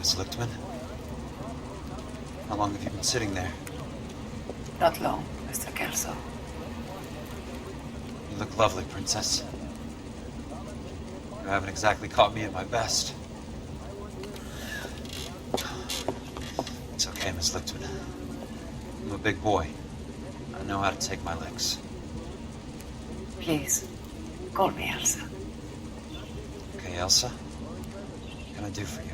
Miss Lichtman? How long have you been sitting there? Not long, Mr. Kelso. You look lovely, Princess. You haven't exactly caught me at my best. It's okay, Miss Lichtman. I'm a big boy. I know how to take my licks. Please, call me Elsa. Okay, Elsa? What can I do for you?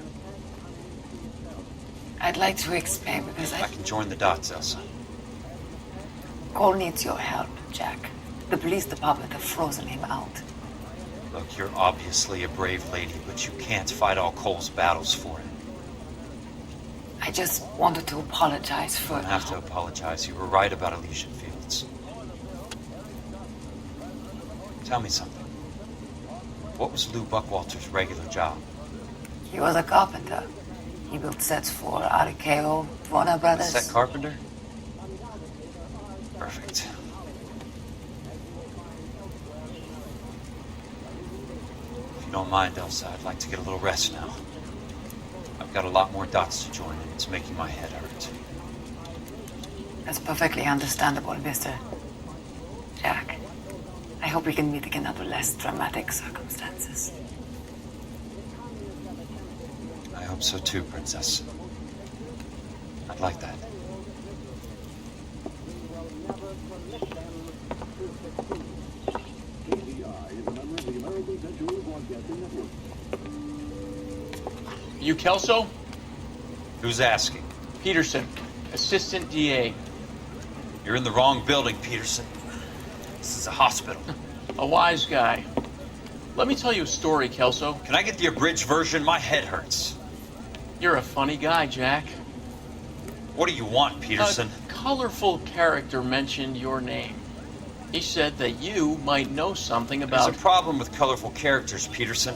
I'd like to explain because I can join the dots, Elsa. Cole needs your help, Jack. The police department have frozen him out. Look, you're obviously a brave lady, but you can't fight all Cole's battles for it. I just wanted to apologize for... You don't have to apologize. You were right about Elysian Fields. Tell me something. What was Lou Buckwalter's regular job? He was a carpenter. He built sets for RKO, Warner Brothers. Set carpenter? Perfect. If you don't mind, Elsa, I'd like to get a little rest now. I've got a lot more dots to join, and it's making my head hurt. That's perfectly understandable, Mr. Jack. I hope we can meet again under less dramatic circumstances. I hope so too, Princess. I'd like that. You Kelso? Who's asking? Peterson, Assistant DA. You're in the wrong building, Peterson. This is a hospital. A wise guy. Let me tell you a story, Kelso. Can I get the abridged version? My head hurts. You're a funny guy, Jack. What do you want, Peterson? A colorful character mentioned your name. He said that you might know something about... There's a problem with colorful characters, Peterson.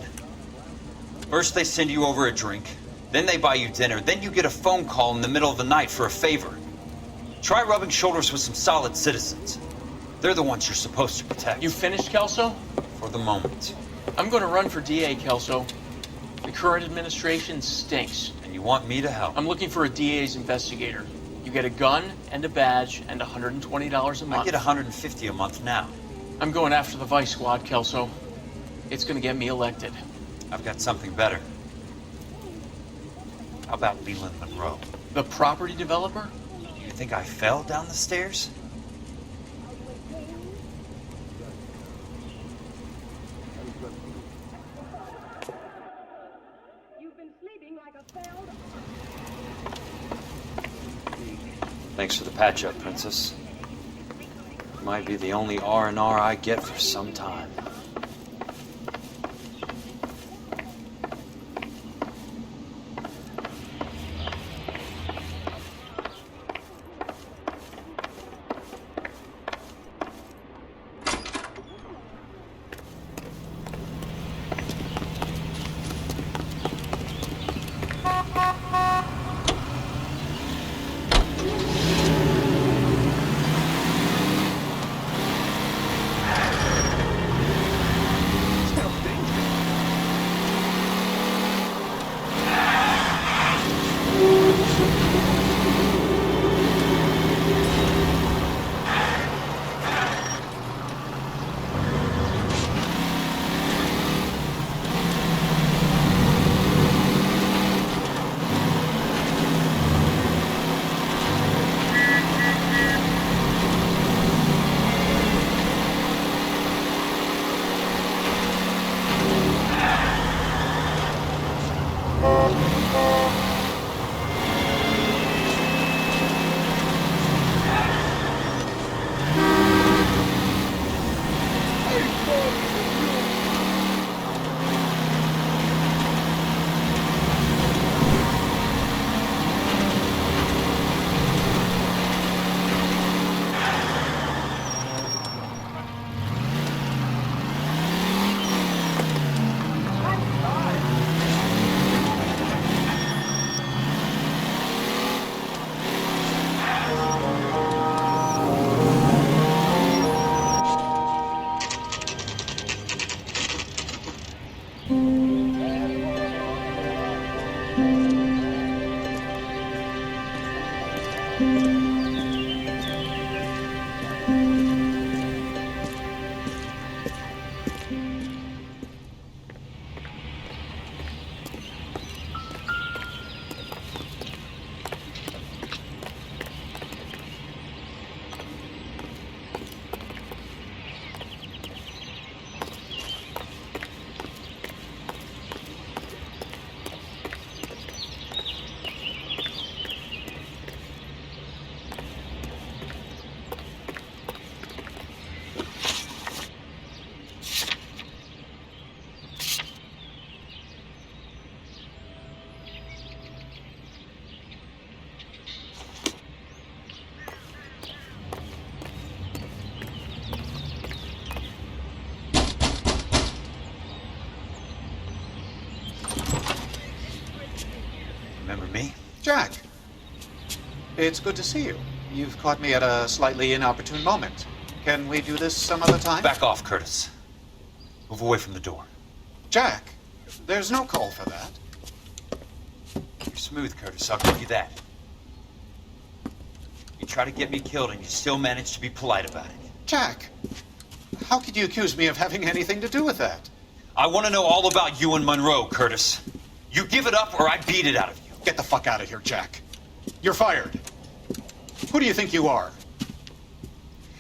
First they send you over a drink, then they buy you dinner, then you get a phone call in the middle of the night for a favor. Try rubbing shoulders with some solid citizens. They're the ones you're supposed to protect. You finished, Kelso? For the moment. I'm going to run for DA, Kelso. The current administration stinks. And you want me to help? I'm looking for a DA's investigator. You get a gun and a badge and $120 a month. I get $150 a month now. I'm going after the Vice Squad, Kelso. It's going to get me elected. I've got something better. How about Leland Monroe? The property developer? You think I fell down the stairs? You've been sleeping like a failed... Thanks for the patch-up, Princess. Might be the only R&R I get for some time. Remember me? Jack, it's good to see you. You've caught me at a slightly inopportune moment. Can we do this some other time? Back off, Curtis. Move away from the door. Jack, there's no call for that. You're smooth, Curtis, I'll give you that. You try to get me killed and you still manage to be polite about it. Jack, how could you accuse me of having anything to do with that? I want to know all about you and Monroe, Curtis. You give it up or I beat it out of you. Get the fuck out of here, Jack. You're fired. Who do you think you are?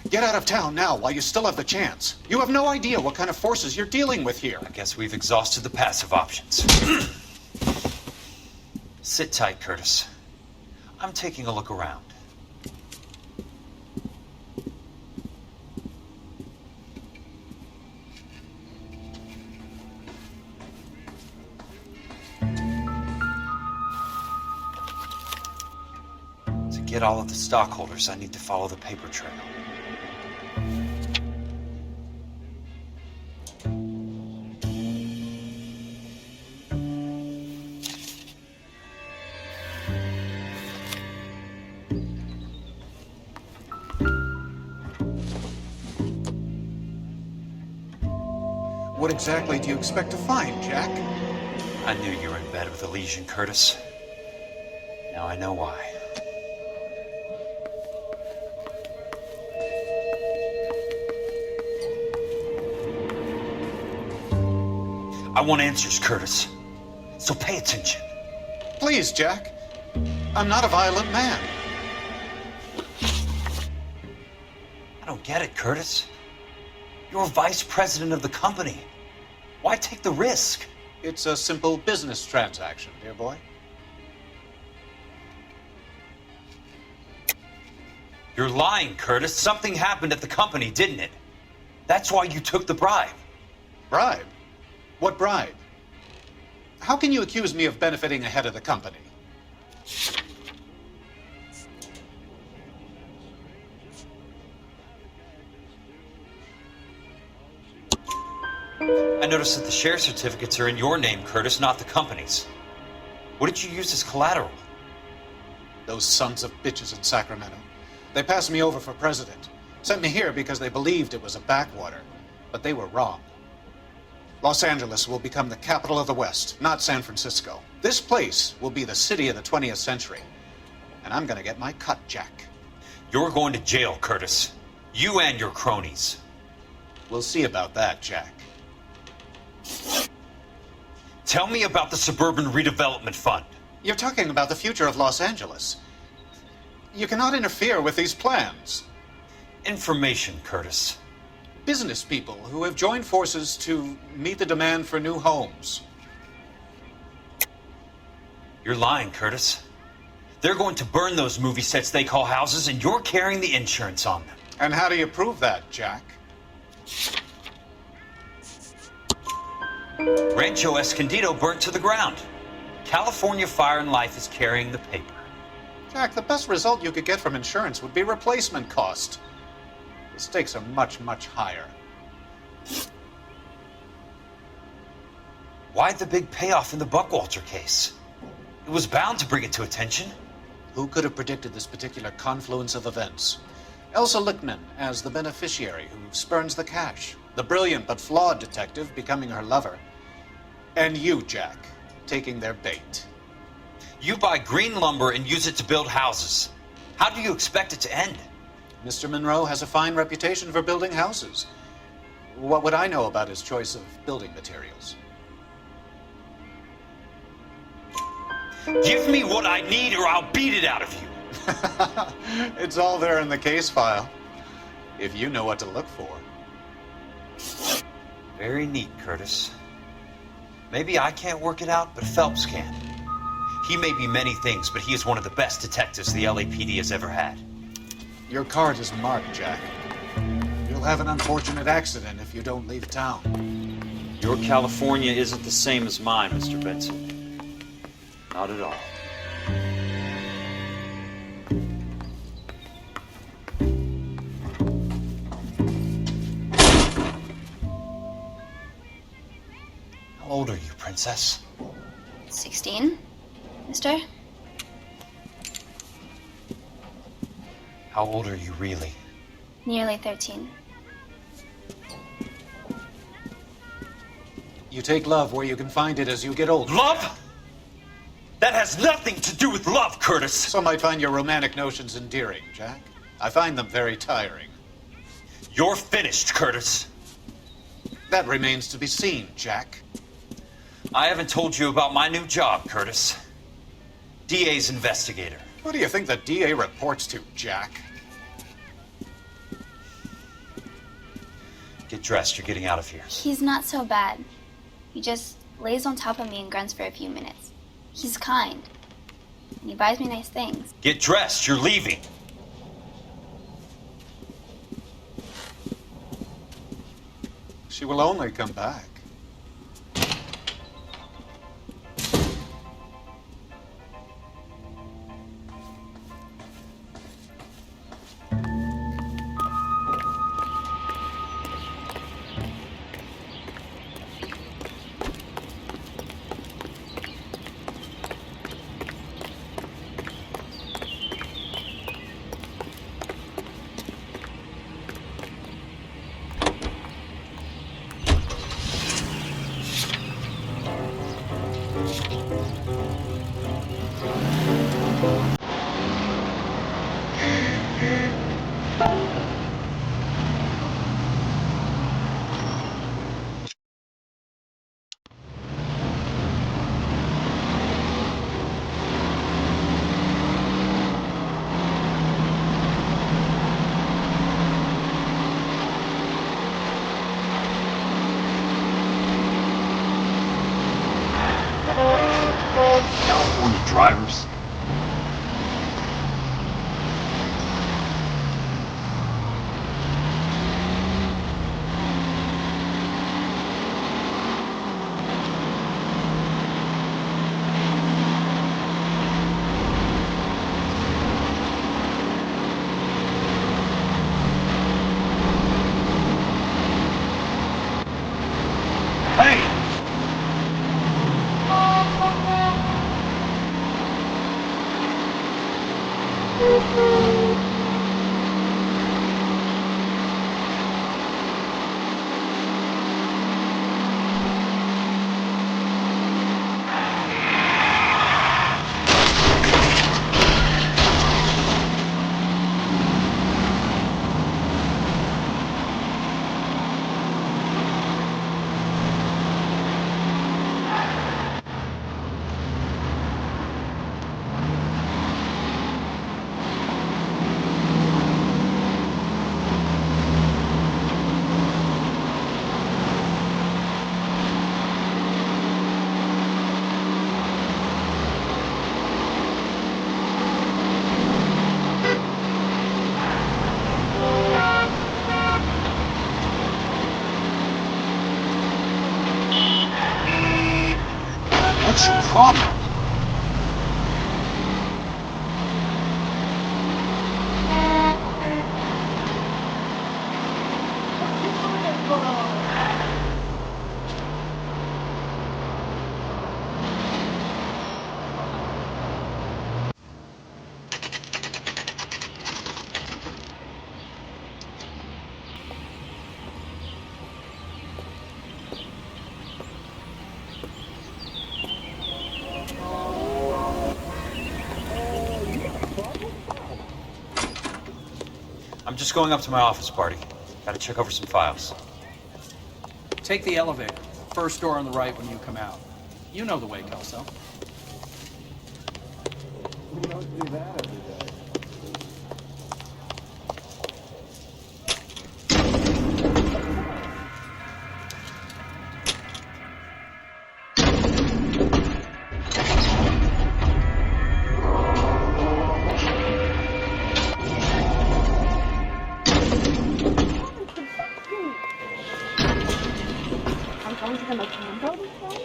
Get out of town now while you still have the chance. You have no idea what kind of forces you're dealing with here. I guess we've exhausted the passive options. Sit tight, Curtis. I'm taking a look around. To get all of the stockholders, I need to follow the paper trail. What exactly do you expect to find, Jack? I knew you were in bed with a lesion, Curtis. Now I know why. I want answers, Curtis. So pay attention. Please, Jack. I'm not a violent man. I don't get it, Curtis. You're vice president of the company. Why take the risk? It's a simple business transaction, dear boy. You're lying, Curtis. Something happened at the company, didn't it? That's why you took the bribe. Bribe? What bribe? How can you accuse me of benefiting ahead of the company? I noticed that the share certificates are in your name, Curtis, not the company's. What did you use as collateral? Those sons of bitches in Sacramento. They passed me over for president. Sent me here because they believed it was a backwater. But they were wrong. Los Angeles will become the capital of the West, not San Francisco. This place will be the city of the 20th century. And I'm gonna get my cut, Jack. You're going to jail, Curtis. You and your cronies. We'll see about that, Jack. Tell me about the Suburban Redevelopment Fund. You're talking about the future of Los Angeles. You cannot interfere with these plans. Information, Curtis. Business people who have joined forces to meet the demand for new homes. You're lying, Curtis. They're going to burn those movie sets they call houses, and you're carrying the insurance on them. And how do you prove that, Jack? Rancho Escondido burnt to the ground. California Fire and Life is carrying the paper. Jack, the best result you could get from insurance would be replacement cost. The stakes are much, much higher. Why the big payoff in the Buckwalter case? It was bound to bring it to attention. Who could have predicted this particular confluence of events? Elsa Lichtman as the beneficiary who spurns the cash. The brilliant but flawed detective becoming her lover. And you, Jack, taking their bait. You buy green lumber and use it to build houses. How do you expect it to end? Mr. Monroe has a fine reputation for building houses. What would I know about his choice of building materials? Give me what I need or I'll beat it out of you. It's all there in the case file, if you know what to look for. Very neat, Curtis. Maybe I can't work it out, but Phelps can. He may be many things, but he is one of the best detectives the LAPD has ever had. Your card is marked, Jack. You'll have an unfortunate accident if you don't leave town. Your California isn't the same as mine, Mr. Benson. Not at all. How old are you, Princess? 16, mister? How old are you really? Nearly 13. You take love where you can find it as you get older. Love? That has nothing to do with love, Curtis. Some might find your romantic notions endearing, Jack. I find them very tiring. You're finished, Curtis. That remains to be seen, Jack. I haven't told you about my new job, Curtis. DA's investigator. Who do you think the DA reports to, Jack? Get dressed, you're getting out of here. He's not so bad. He just lays on top of me and grunts for a few minutes. He's kind. And he buys me nice things. Get dressed, you're leaving. She will only come back. California drivers. Hey! What's your problem? I'm just going up to my office party. Gotta check over some files. Take the elevator. First door on the right when you come out. You know the way, Kelso. We don't see that every day. I'm going to the Macondo this time?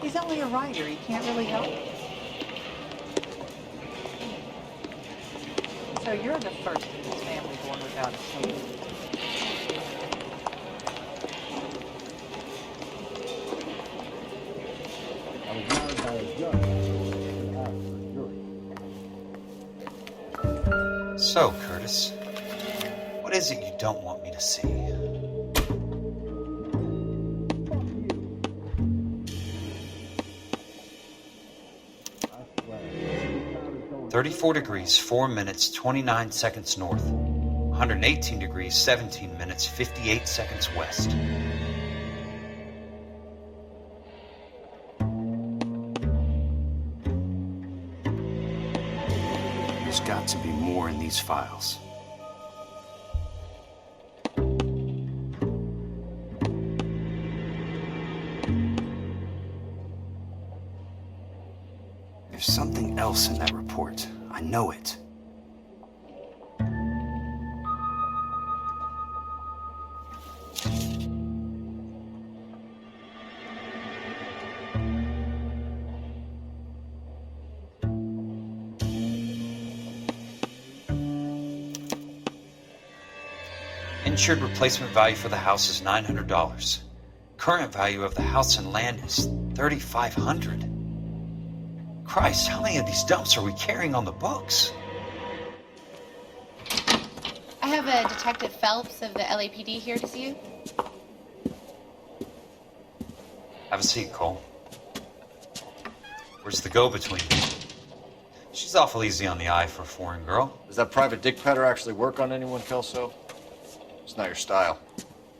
He's only a writer. He can't really help. So you're the first in his family born without a soul. I was married by a judge. And asked for a jury. So, Curtis, what is it you don't want me to see? 34 degrees, 4 minutes, 29 seconds north. 118 degrees, 17 minutes, 58 seconds west. There's got to be more in these files. There's something else in that report. I know it. Insured replacement value for the house is $900. Current value of the house and land is $3,500. Christ, how many of these dumps are we carrying on the books? I have a Detective Phelps of the LAPD here to see you. Have a seat, Cole. Where's the go-between? She's awful easy on the eye for a foreign girl. Does that private dick petter actually work on anyone, Kelso? It's not your style.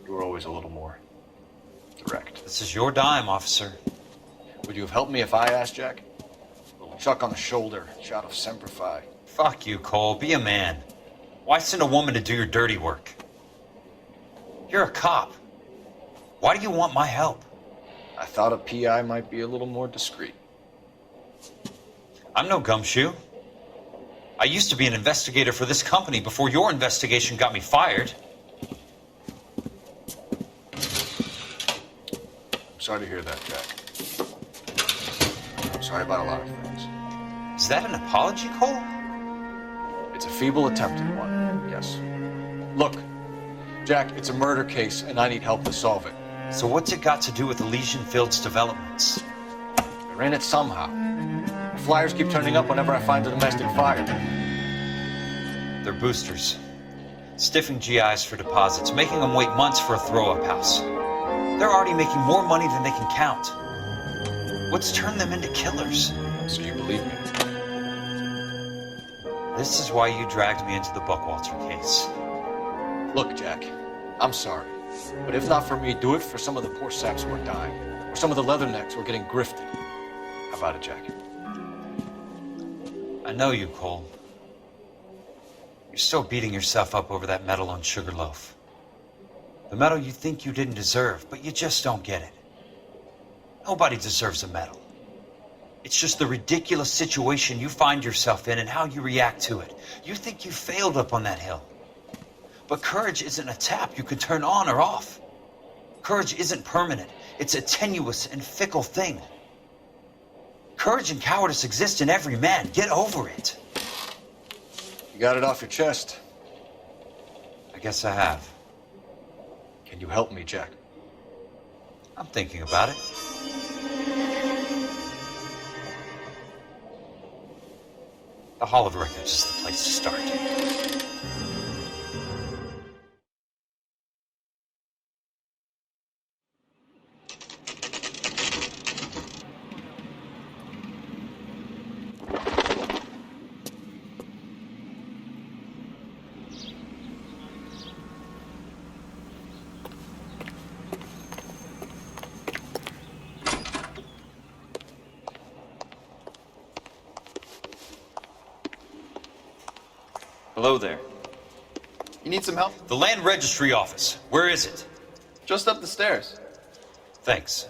You were always a little more direct. This is your dime, officer. Would you have helped me if I asked, Jack? A little chuck on the shoulder, shot of Semper Fi. Fuck you, Cole. Be a man. Why send a woman to do your dirty work? You're a cop. Why do you want my help? I thought a PI might be a little more discreet. I'm no gumshoe. I used to be an investigator for this company before your investigation got me fired. I'm sorry to hear that, Jack. I'm sorry about a lot of things. Is that an apology, Cole? It's a feeble attempt at one, yes. Look, Jack, it's a murder case, and I need help to solve it. So what's it got to do with Elysian Fields developments? They're in it somehow. The flyers keep turning up whenever I find a domestic fire. They're boosters. Stiffing GIs for deposits, making them wait months for a throw-up house. They're already making more money than they can count. What's turned them into killers? So you believe me? This is why you dragged me into the Buckwalter case. Look, Jack, I'm sorry. But if not for me, do it for some of the poor saps who are dying. Or some of the leathernecks who are getting grifted. How about it, Jack? I know you, Cole. You're still beating yourself up over that medal on Sugarloaf. The medal you think you didn't deserve, but you just don't get it. Nobody deserves a medal. It's just the ridiculous situation you find yourself in and how you react to it. You think you failed up on that hill. But courage isn't a tap you can turn on or off. Courage isn't permanent. It's a tenuous and fickle thing. Courage and cowardice exist in every man. Get over it. You got it off your chest. I guess I have. Can you help me, Jack? I'm thinking about it. The Hall of Records is the place to start. Hello there. You need some help? The land registry office. Where is it? Just up the stairs. Thanks.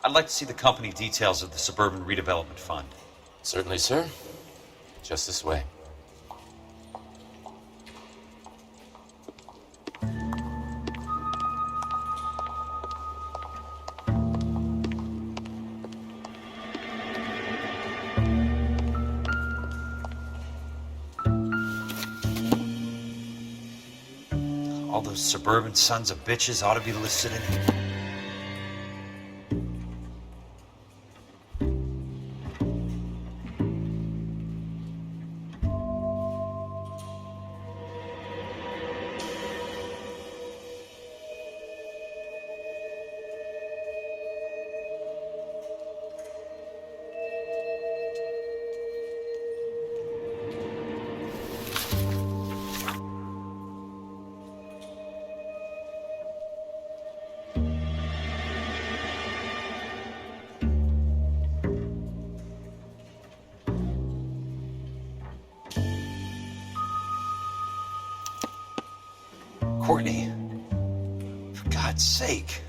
I'd like to see the company details of the Suburban Redevelopment Fund. Certainly, sir. Just this way. All those suburban sons of bitches ought to be listed in here. Courtney, for God's sake,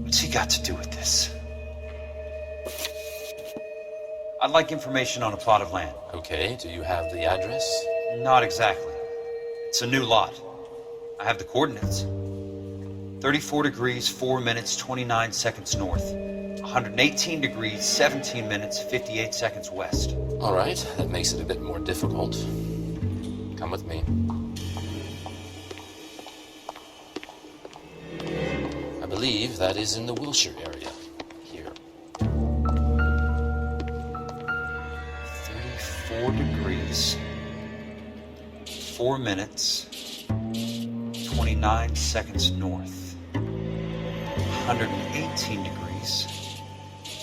what's he got to do with this? I'd like information on a plot of land. Okay, do you have the address? Not exactly. It's a new lot. I have the coordinates. 34 degrees, 4 minutes, 29 seconds north. 118 degrees, 17 minutes, 58 seconds west. All right, that makes it a bit more difficult. Come with me. I believe that is in the Wilshire area. Here. 34 degrees, 4 minutes, 29 seconds north. 118 degrees,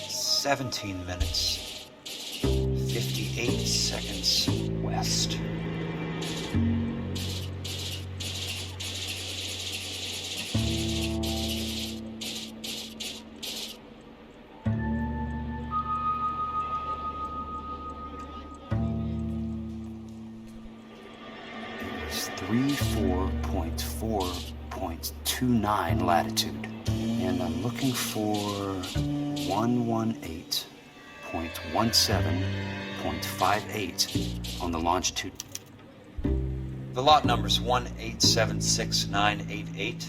17 minutes, 58 seconds west. It's 34.4.29 latitude. And I'm looking for 118.17.58 on the longitude. The lot number's 1876988.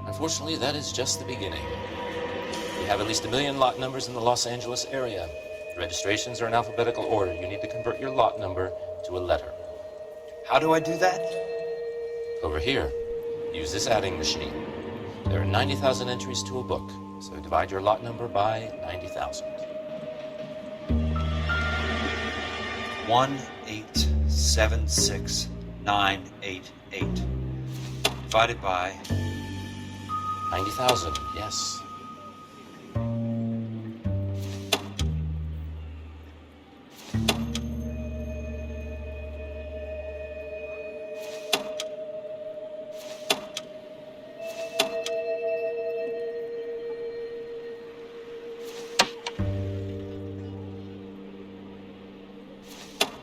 Unfortunately, that is just the beginning. We have at least 1 million lot numbers in the Los Angeles area. The registrations are in alphabetical order. You need to convert your lot number to a letter. How do I do that? Over here, use this adding machine. There are 90,000 entries to a book, so divide your lot number by 90,000. 1876988 divided by 90,000, yes.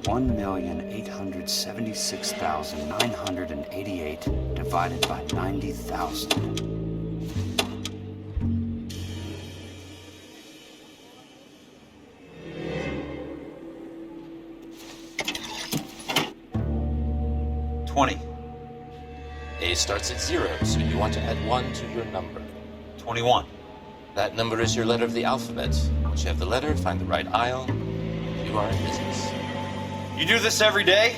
$1,876,988 divided by 90,000. A starts at 0, so you want to add 1 to your number. 21. That number is your letter of the alphabet. Once you have the letter, find the right aisle. You are in business. You do this every day?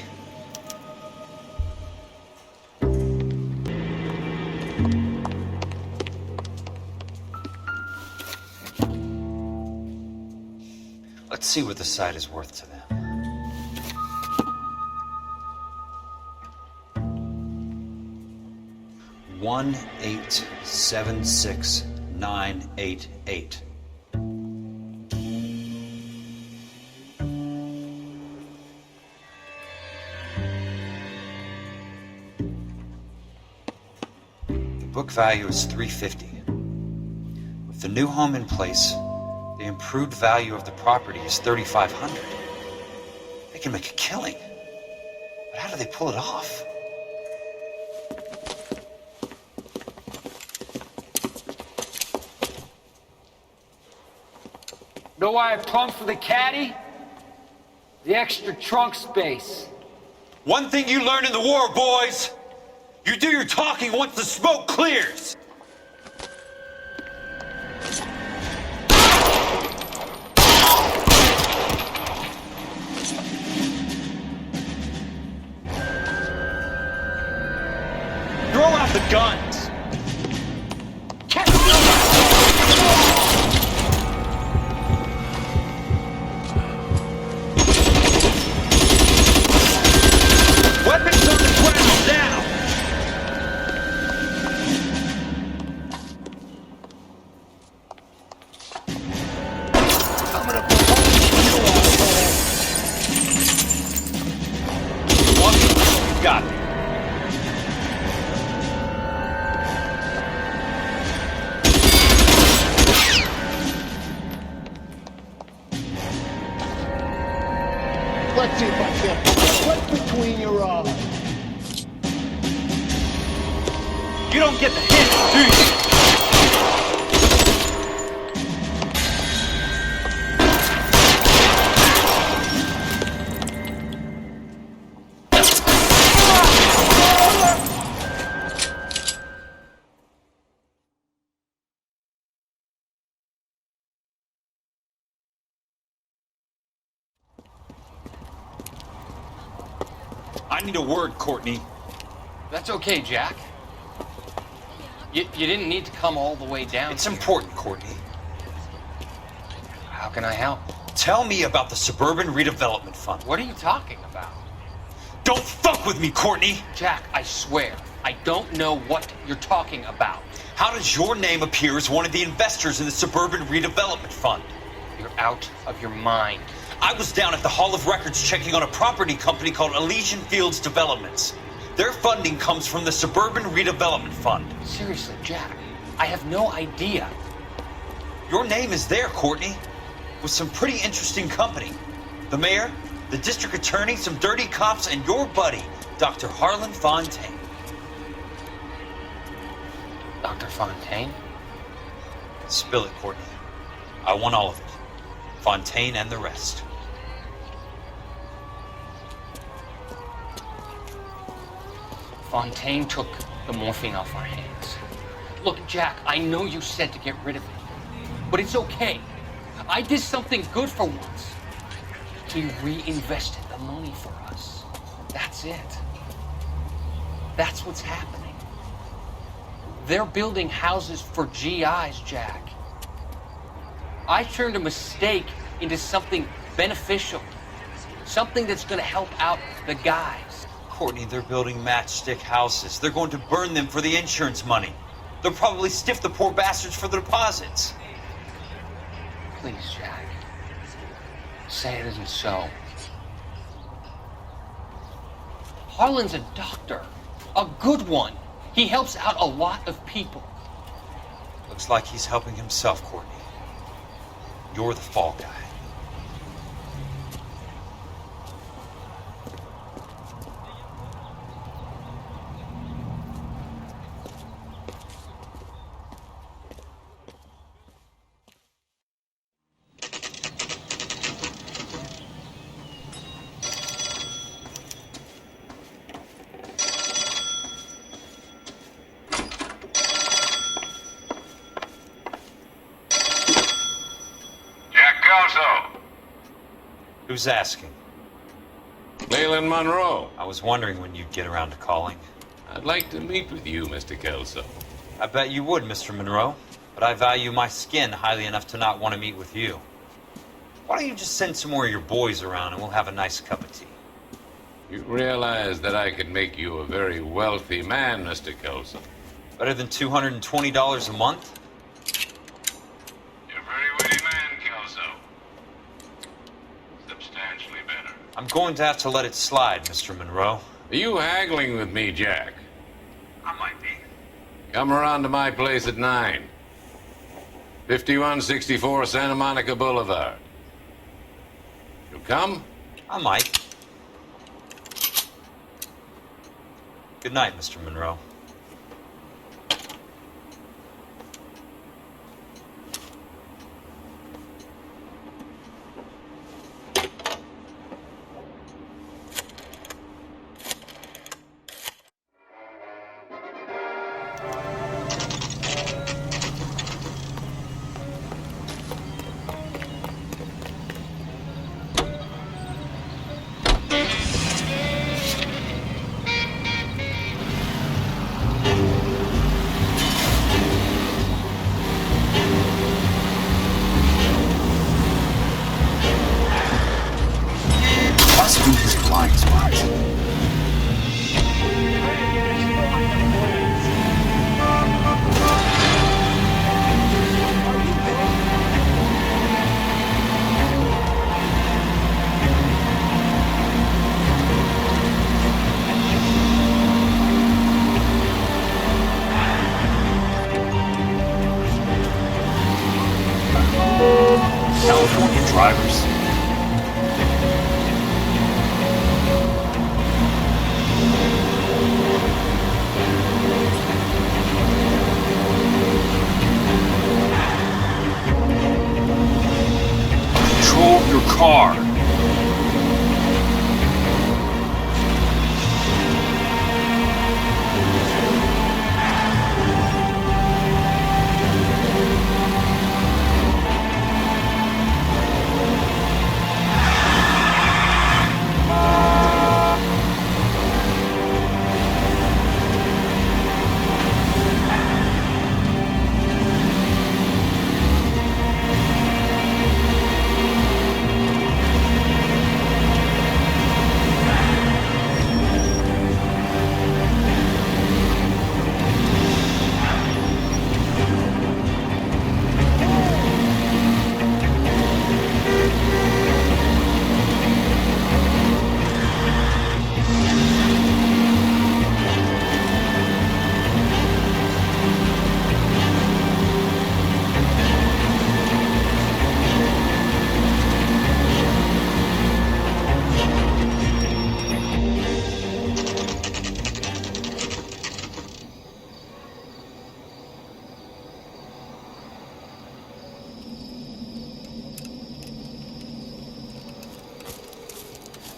Let's see what the site is worth to them. 1876988. Book value is $350. With the new home in place, the improved value of the property is $3,500. They can make a killing. But how do they pull it off? Know why I plumbed for the caddy? The extra trunk space. One thing you learn in the war, boys! You do your talking once the smoke clears! Throw out the guns! Weapons on the ground now! I'm gonna put you got me. Let's see if I can't put that right between your eyes. You don't get the hint, do you? I need a word, Courtney. That's okay, Jack. You didn't need to come all the way down. It's important, Courtney. How can I help? Tell me about the Suburban Redevelopment Fund. What are you talking about? Don't fuck with me, Courtney! Jack, I swear, I don't know what you're talking about. How does your name appear as one of the investors in the Suburban Redevelopment Fund? You're out of your mind. I was down at the Hall of Records checking on a property company called Elysian Fields Developments. Their funding comes from the Suburban Redevelopment Fund. Seriously, Jack, I have no idea. Your name is there, Courtney, with some pretty interesting company. The mayor, the district attorney, some dirty cops, and your buddy, Dr. Harlan Fontaine. Dr. Fontaine? Spill it, Courtney. I want all of it. Fontaine and the rest. Fontaine took the morphine off our hands. Look, Jack, I know you said to get rid of it, but it's okay. I did something good for once. He reinvested the money for us. That's it. That's what's happening. They're building houses for GIs, Jack. I turned a mistake into something beneficial. Something that's gonna help out the guys. Courtney, they're building matchstick houses. They're going to burn them for the insurance money. They'll probably stiff the poor bastards for the deposits. Please, Jack. Say it isn't so. Harlan's a doctor. A good one. He helps out a lot of people. Looks like he's helping himself, Courtney. You're the fall guy. Who's asking? Leland Monroe. I was wondering when you'd get around to calling. I'd like to meet with you, Mr. Kelso. I bet you would, Mr. Monroe. But I value my skin highly enough to not want to meet with you. Why don't you just send some more of your boys around and we'll have a nice cup of tea? You realize that I could make you a very wealthy man, Mr. Kelso. Better than $220 a month? You're a very witty man, Kelso. Substantially better. I'm going to have to let it slide, Mr. Monroe. Are you haggling with me, Jack? I might be. Come around to my place at 9. 5164 Santa Monica Boulevard. You'll come? I might. Good night, Mr. Monroe. Must be his blind spot. California drivers. Control your car.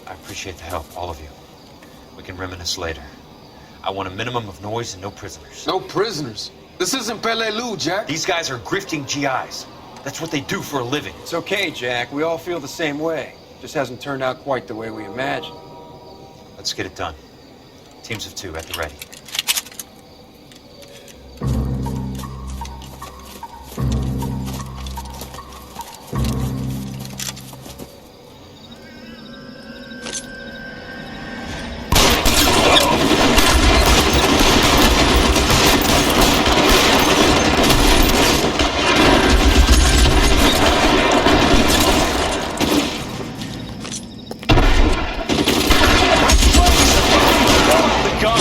I appreciate the help, all of you. We can reminisce later. I want a minimum of noise and no prisoners. No prisoners? This isn't Peleliu, Jack. These guys are grifting GIs. That's what they do for a living. It's okay, Jack. We all feel the same way. Just hasn't turned out quite the way we imagined. Let's get it done. Teams of 2 at the ready. Gun!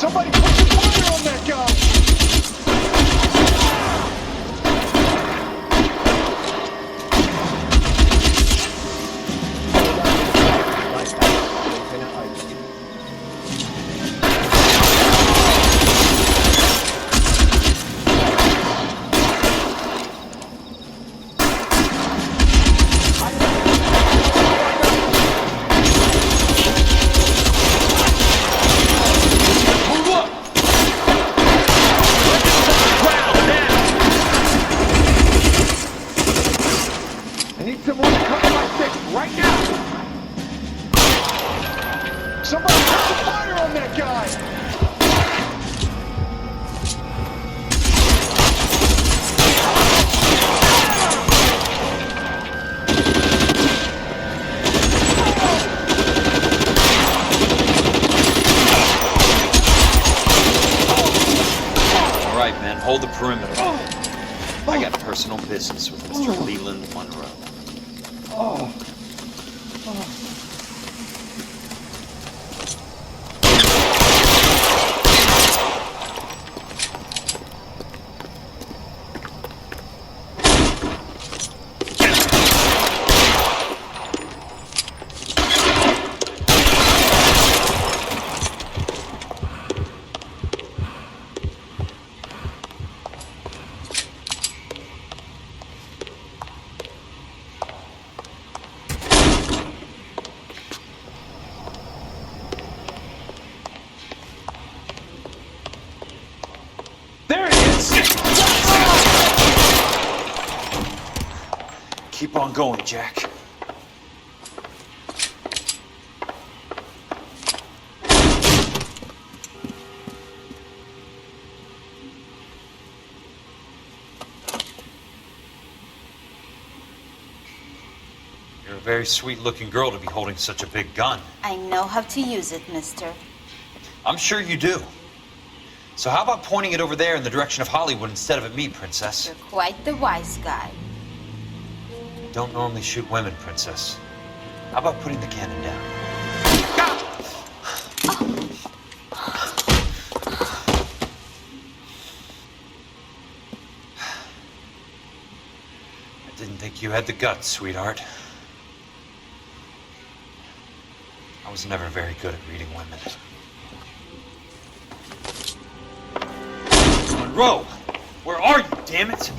Somebody put some fire on that guy! I need someone to cover my six right now! Somebody put some fire on that guy! All right, men, hold the perimeter. I got personal business with Mr. Leland Monroe. There it is! Keep on going, Jack. You're a very sweet-looking girl to be holding such a big gun. I know how to use it, mister. I'm sure you do. So how about pointing it over there in the direction of Hollywood instead of at me, Princess? You're quite the wise guy. Don't normally shoot women, Princess. How about putting the cannon down? I didn't think you had the guts, sweetheart. I was never very good at reading women. Monroe! Where are you, damn it?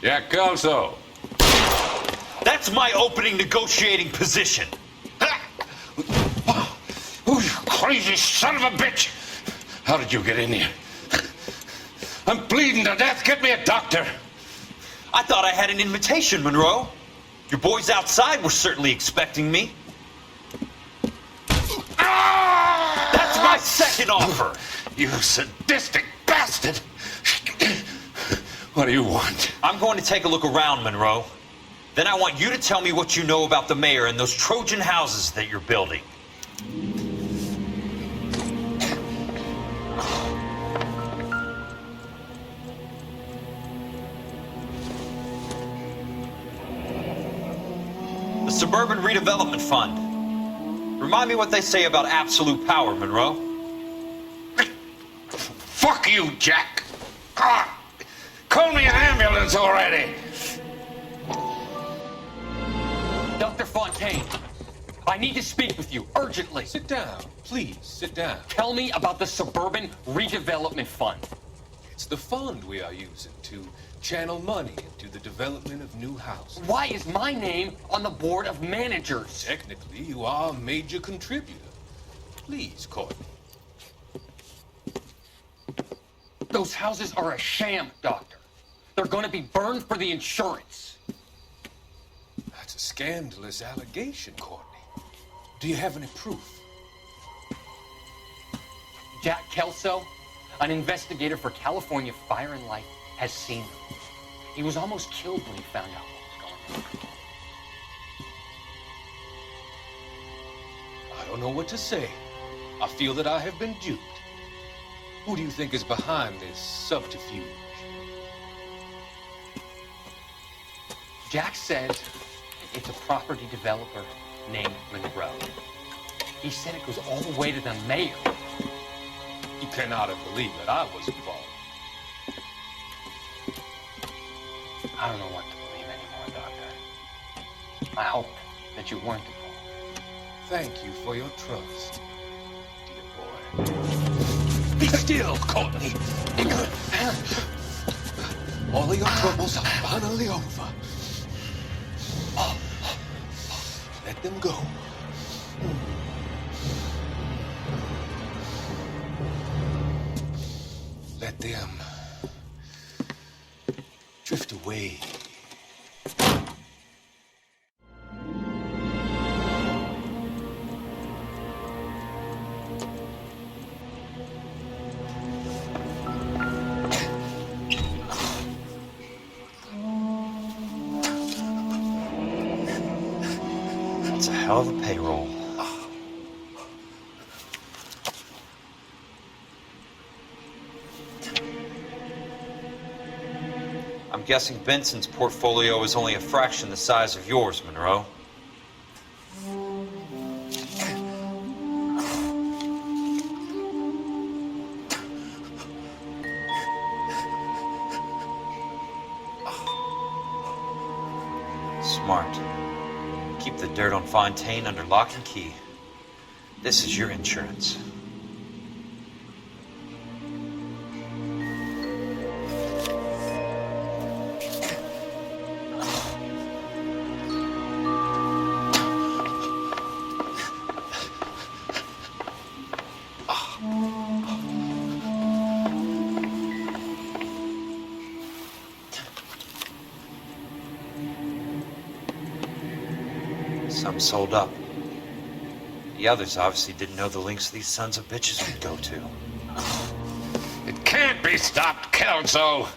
Jack Kelso. That's my opening negotiating position. Oh, you crazy son of a bitch! How did you get in here? I'm bleeding to death. Get me a doctor. I thought I had an invitation, Monroe. Your boys outside were certainly expecting me. That's my second offer. You sadistic bastard! What do you want? I'm going to take a look around, Monroe. Then I want you to tell me what you know about the mayor and those Trojan houses that you're building. The Suburban Redevelopment Fund. Remind me what they say about absolute power, Monroe. Fuck you, Jack. God. Call me an ambulance already. Dr. Fontaine, I need to speak with you urgently. Sit down. Please, sit down. Tell me about the Suburban Redevelopment Fund. It's the fund we are using to channel money into the development of new houses. Why is my name on the board of managers? Technically, you are a major contributor. Please, Courtney. Those houses are a sham, Doctor. They're going to be burned for the insurance. That's a scandalous allegation, Courtney. Do you have any proof? Jack Kelso, an investigator for California Fire and Life, has seen them. He was almost killed when he found out what was going on. I don't know what to say. I feel that I have been duped. Who do you think is behind this subterfuge? Jack says it's a property developer named Monroe. He said it goes all the way to the mayor. You cannot have believed that I was involved. I don't know what to believe anymore, Doctor. I hope that you weren't involved. Thank you for your trust, dear boy. Be still, Courtney. All of your troubles are finally over. Let them go. Let them drift away. That's a hell of a payroll. I'm guessing Benson's portfolio is only a fraction the size of yours, Monroe. Smart. Keep the dirt on Fontaine under lock and key. This is your insurance. Some sold up. The others obviously didn't know the lengths these sons of bitches would go to. It can't be stopped, Kelso.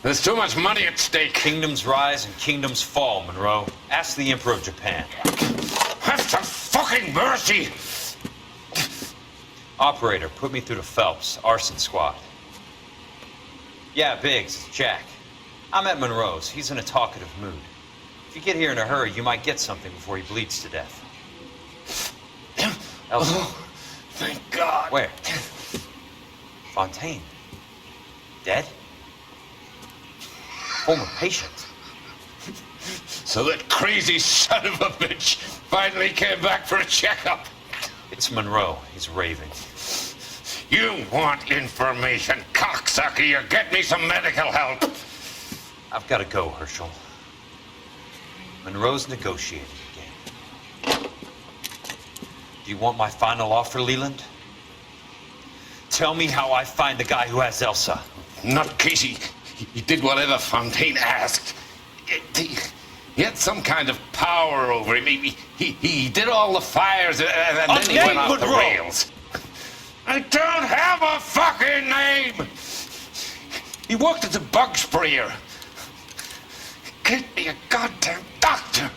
There's too much money at stake. Kingdoms rise and kingdoms fall, Monroe. Ask the Emperor of Japan. Have some fucking mercy! Operator, put me through to Phelps, arson squad. Yeah, Biggs, it's Jack. I'm at Monroe's. He's in a talkative mood. If you get here in a hurry, you might get something before he bleeds to death. Elsa. Oh, thank God. Where? Fontaine. Dead? Former patient. So that crazy son of a bitch finally came back for a checkup. It's Monroe. He's raving. You want information, cocksucker. You get me some medical help. I've got to go, Herschel. Monroe's negotiating again. Do you want my final offer, Leland? Tell me how I find the guy who has Elsa. Nutcase, he did whatever Fontaine asked. He had some kind of power over him. He did all the fires and then he went off the rails. I don't have a fucking name! He worked as a bug sprayer. Get me a goddamn doctor.